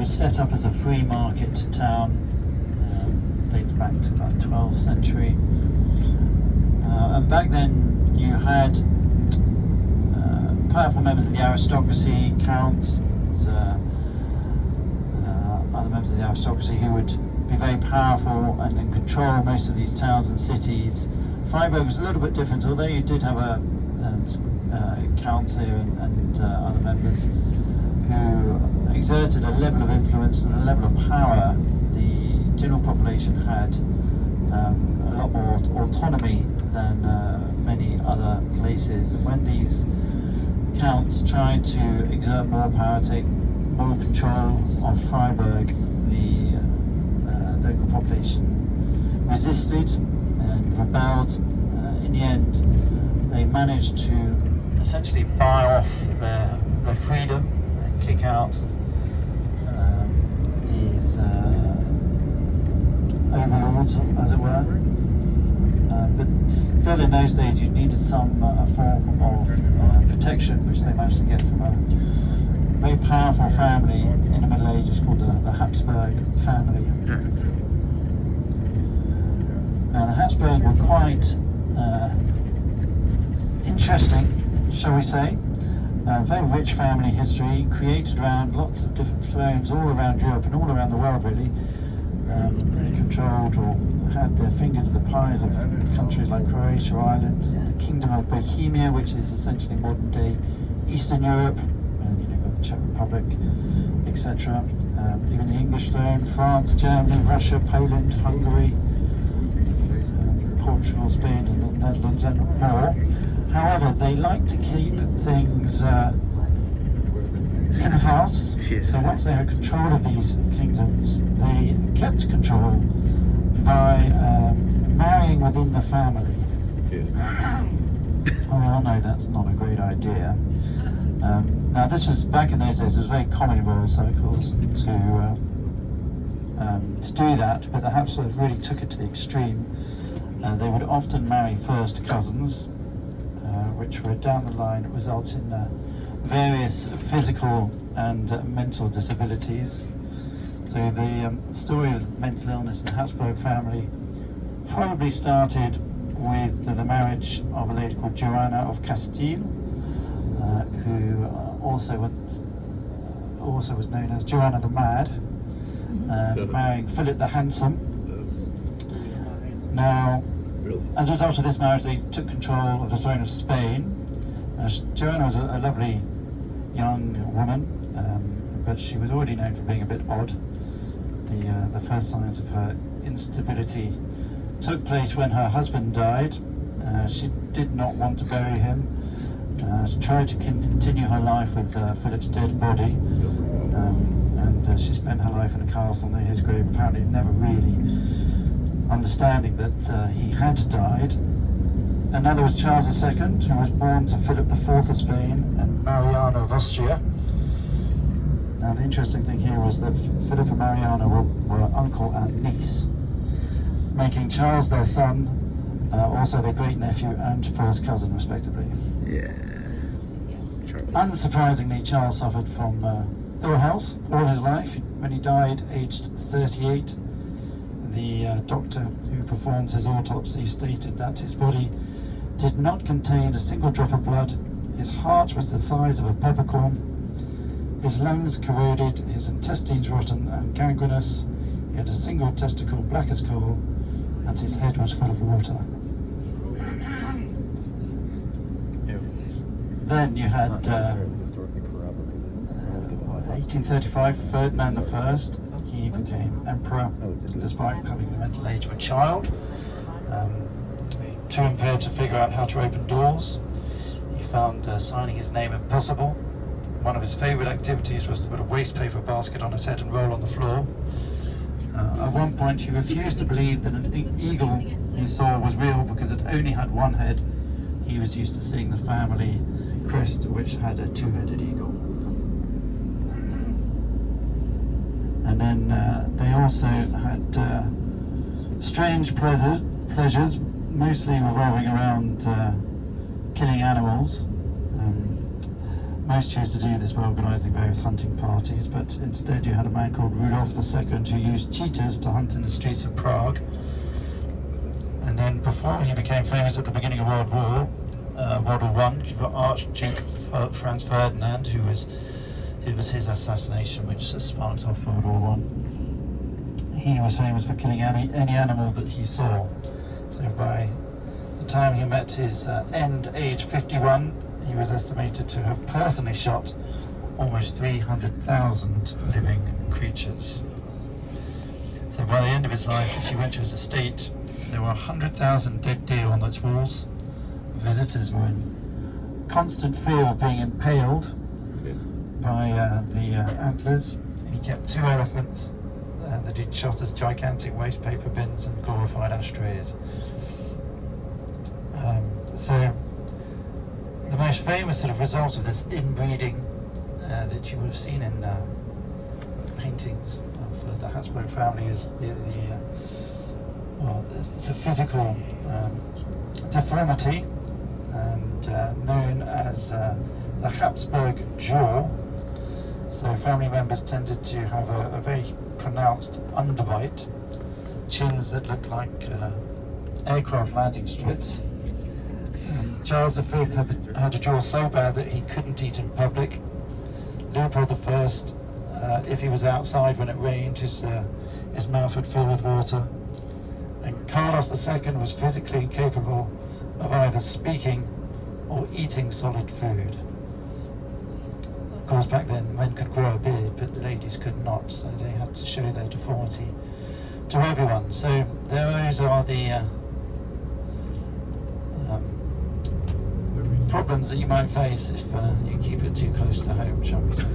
was set up as a free market town, dates back to about 12th century. And back then you had powerful members of the aristocracy, counts, other members of the aristocracy who would be very powerful and control most of these towns and cities. Freidburg was a little bit different, although you did have a counts here and other members who exerted a level of influence and a level of power. The general population had a lot more autonomy than many other places, and when these counts tried to exert more power, take more control of Freidburg, the local population resisted and rebelled. In the end, they managed to essentially buy off their freedom and kick out these overlords, as it were. But still, in those days, you needed some form of protection, which they managed to get from a very powerful family in the Middle Ages called the Habsburg family. Now, the Habsburg were quite interesting, shall we say. Very rich family history, created around lots of different thrones all around Europe and all around the world, really. They controlled or had their fingers in the pies of countries like Croatia, Ireland, the Kingdom of Bohemia, which is essentially modern-day Eastern Europe, and you've got the Czech Republic, etc. Even the English throne, France, Germany, Russia, Poland, Hungary, Portugal, Spain, and the Netherlands, and more. However, they like to keep things in-house, so once they had control of these kingdoms, they kept control by marrying within the family. Well, we all know that's not a great idea. Now, this was, back in those days, it was very common in royal circles to do that, but the Habsburgs really took it to the extreme. They would often marry first cousins, which would down the line result in various physical and mental disabilities. So the story of mental illness in the Habsburg family probably started with the marriage of a lady called Joanna of Castile, who also was known as Joanna the Mad, marrying Philip the Handsome. Now, as a result of this marriage, they took control of the throne of Spain. Joanna was a lovely young woman, but she was already known for being a bit odd. The first signs of her instability took place when her husband died. She did not want to bury him. She tried to continue her life with Philip's dead body, and she spent her life in a castle near his grave, apparently never really understanding that he had died. Another was Charles II, who was born to Philip IV of Spain and Mariana of Austria. Now, the interesting thing here was that Philip and Mariana were uncle and niece, making Charles their son, also their great-nephew and first cousin, respectively. Yeah. Unsurprisingly, Charles suffered from ill health all his life. When he died, aged 38, the doctor who performed his autopsy stated that his body did not contain a single drop of blood, his heart was the size of a peppercorn, his lungs corroded, his intestines rotten and gangrenous, he had a single testicle black as coal, and his head was full of water. Then you had 1835, Ferdinand I. He became emperor despite having the mental age of a child. Too impaired to figure out how to open doors. He found signing his name impossible. One of his favourite activities was to put a waste paper basket on his head and roll on the floor. At one point he refused to believe that an eagle he saw was real because it only had one head. He was used to seeing the family crest, which had a two-headed eagle. And then they also had strange pleasures, mostly revolving around killing animals. most chose to do this by organising various hunting parties, but instead you had a man called Rudolph II who used cheetahs to hunt in the streets of Prague. And then before he became famous at the beginning of World War I, you've got Archduke Franz Ferdinand, it was his assassination which sparked off World War I. He was famous for killing any animal that he saw. So by the time he met his end, age 51, he was estimated to have personally shot almost 300,000 living creatures. So by the end of his life, if you went to his estate, there were 100,000 dead deer on its walls. Visitors were in constant fear of being impaled by the antlers. He kept 2 elephants that he'd shot as gigantic waste paper bins and glorified ashtrays. So the most famous sort of result of this inbreeding that you would have seen in paintings of the Habsburg family is it's a physical deformity, and known as the Habsburg jaw. So family members tended to have a very pronounced underbite, chins that looked like aircraft landing strips. Charles V had a jaw so bad that he couldn't eat in public. Leopold I, if he was outside when it rained, his mouth would fill with water. And Carlos II was physically incapable of either speaking or eating solid food. Of course, back then men could grow a beard, but the ladies could not, so they had to show their deformity to everyone. So those are the problems that you might face if you keep it too close to home, shall we say.